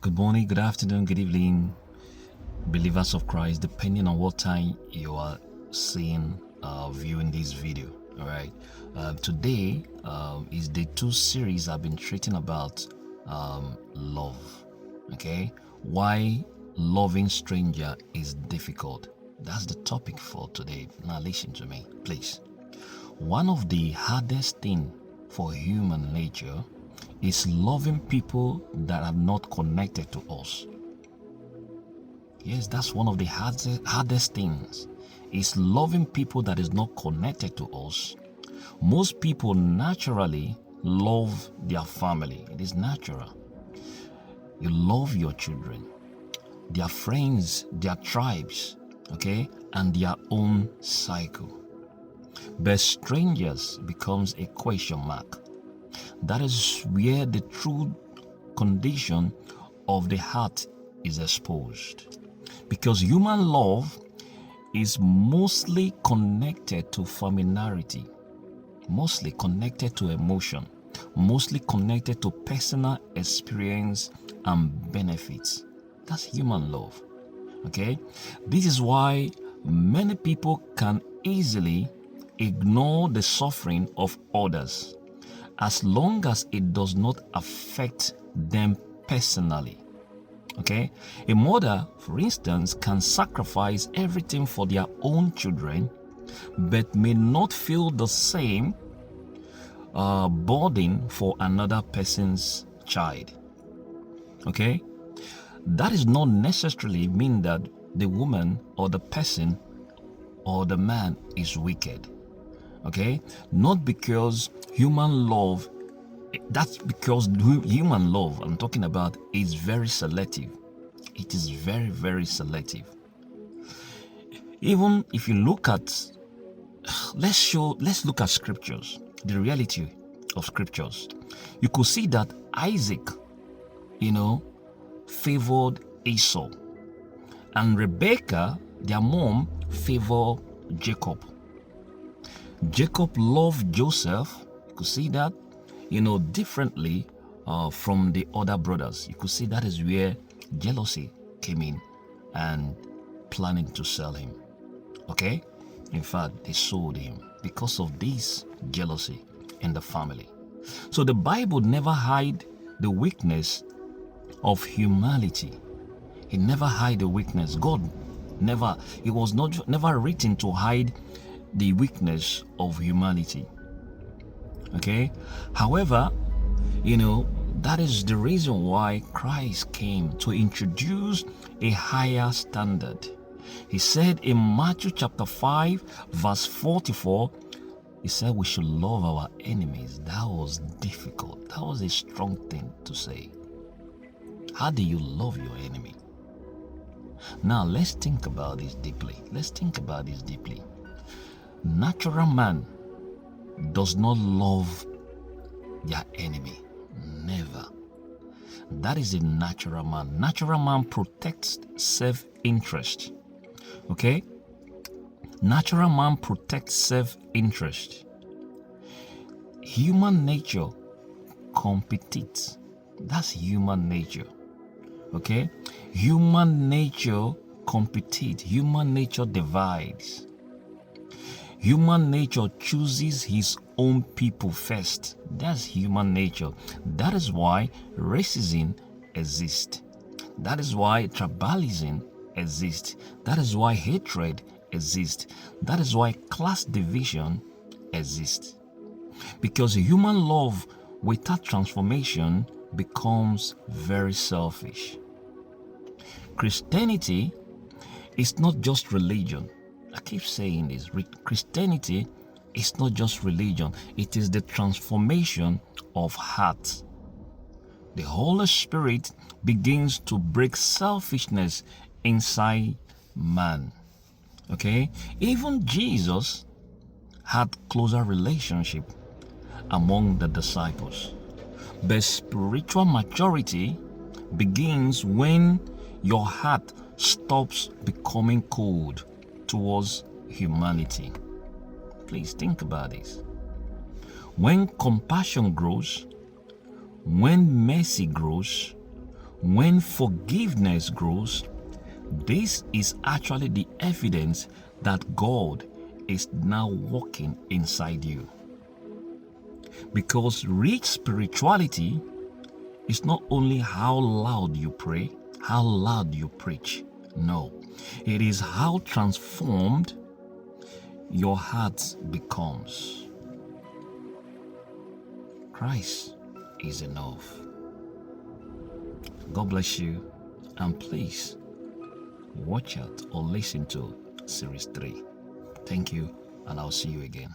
Good morning, good afternoon, good evening, believers of Christ, depending on what time you are seeing, viewing this video. All right. Today is the 2 series I've been treating about love. Okay. Why loving stranger is difficult. That's the topic for today. Now listen to me, please. One of the hardest things for human nature is loving people that are not connected to us. Yes, that's one of the hardest things, is loving people that is not connected to us. Most people naturally love their family. It is natural. You love your children, their friends, their tribes, okay, and their own cycle. But strangers becomes a question mark. That is where the true condition of the heart is exposed. Because human love is mostly connected to familiarity, mostly connected to emotion, mostly connected to personal experience and benefits. That's human love. Okay? This is why many people can easily ignore the suffering of others, as long as it does not affect them personally. Okay? A mother, for instance, can sacrifice everything for their own children, but may not feel the same burden for another person's child. Okay? That does not necessarily mean that the woman or the person or the man is wicked. Okay? Not because human love, that's because human love I'm talking about is very selective. It is very, very selective. Even if you look at, let's look at scriptures, the reality of scriptures. You could see that Isaac, favored Esau, and Rebekah, their mom, favored Jacob. Jacob loved Joseph. You could see that, differently from the other brothers. You could see that is where jealousy came in and planning to sell him. Okay? In fact, they sold him because of this jealousy in the family. So the Bible never hide the weakness of humanity. It never hide the weakness. God never, it was never written to hide the weakness of humanity. Okay? However, that is the reason why Christ came, to introduce a higher standard. He said in Matthew chapter 5, verse 44, he said we should love our enemies. That was difficult. That was a strong thing to say. How do you love your enemy? Now let's think about this deeply. Natural man does not love their enemy. Never. That is a natural man. Natural man protects self-interest. Okay? Natural man protects self-interest. Human nature competes. That's human nature. Okay? Human nature competes. Human nature divides. Human nature chooses his own people first. That's human nature. That is why racism exists. That is why tribalism exists. That is why hatred exists. That is why class division exists. Because human love without transformation becomes very selfish. Christianity is not just religion. I keep saying this. Christianity is not just religion. It is the transformation of heart. The Holy Spirit begins to break selfishness inside man. Okay? Even Jesus had closer relationship among the disciples. But spiritual maturity begins when your heart stops becoming cold towards humanity. Please think about this. When compassion grows, when mercy grows, When forgiveness grows, this is actually the evidence that God is now working inside you. Because rich spirituality is not only how loud you pray, how loud you preach. No, it is how transformed your heart becomes. Christ is enough. God bless you, and please watch out or listen to Series 3. Thank you, and I'll see you again.